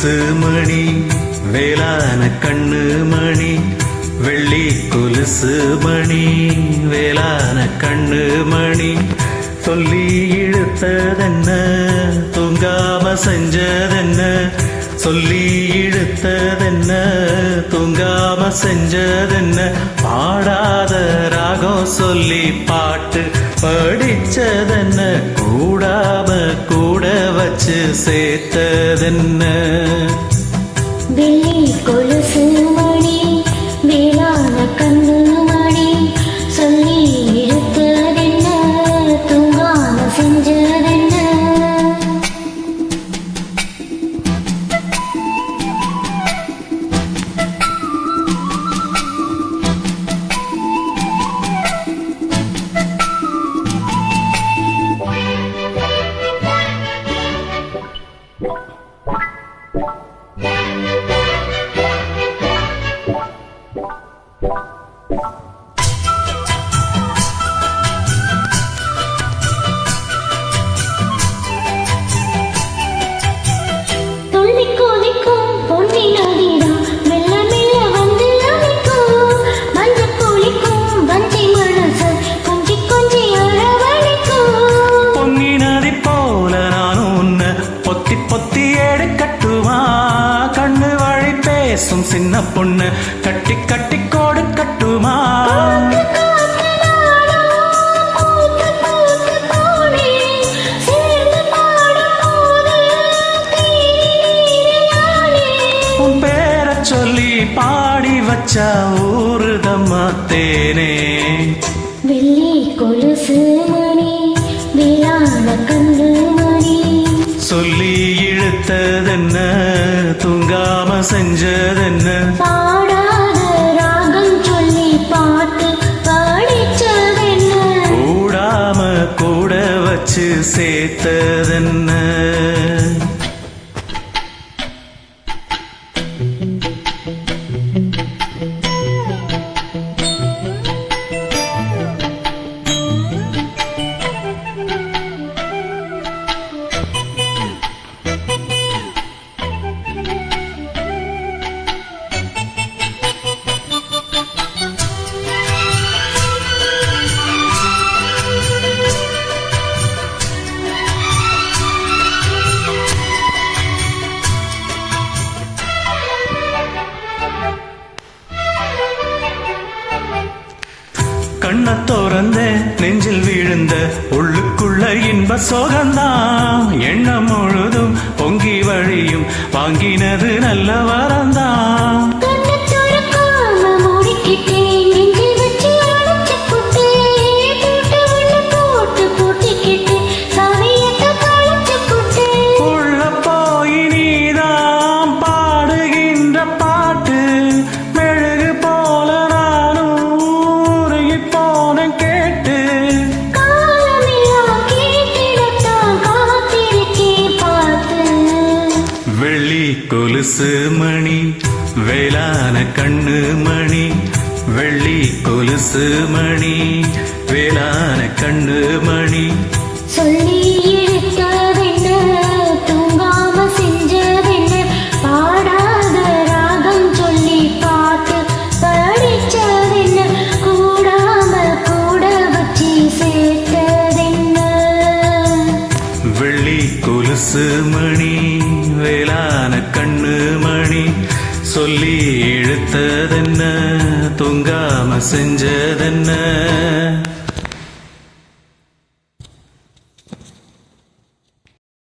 கொலுசு மணி வேளான கண்ணு மணி வெள்ளி கொலுசு மணி வேளான கண்ணு மணி சொல்லி இழுத்ததென்ன தூங்காம செஞ்சதென்ன சொல்லி இழுத்ததென்ன தூங்காம செஞ்சதென்ன பாடாத ராகம் சொல்லி பாட்டு படிச்சதென்ன கூடாம கூட வச்சு சேர்த்ததென்ன வெள்ளி கொலுசு மணி வேளான கண்ணு மணி சொல்லி இழுத்ததென்ன தூங்காம செஞ்சதென்ன சின்ன பொண்ணு கட்டி கட்டி கோடு கட்டுமா உன் பேர சொல்லி பாடி வச்சா ஊருதம்மா தேனே வெள்ளி கொலுசு மணி வேளான கண்ணு மணி சொல்லி இழுத்ததென்ன தூங்காம செஞ்சதென்ன பாடாத ராகம் சொல்லி பாட்டு பாடிச்சதென்ன கூடாம கூட வச்சு சேர்த்ததென்ன கண்ண தோறந்த நெஞ்சில் விழுந்த உள்ளுக்குள்ள இன்ப சோகந்தான் எண்ணம் முழுதும் பொங்கி வழியும் வாங்கினது நல்ல வரந்தான் கொலுசு மணி வேளான கண்ணு மணி வெள்ளி கொலுசு மணி வேளான கண்ணு மணி சொல்லி இழுத்ததென்ன தூங்காம செஞ்சதென்ன பாடாத ராகம் சொல்லி பாட்டு படிச்சதென்ன கூடாம கூட வச்சு சேர்த்ததென்ன வெள்ளி கொலுசு மணி வேளான கண்ணு மணி சொல்லி இழுத்ததென்ன தூங்காம செஞ்சதென்ன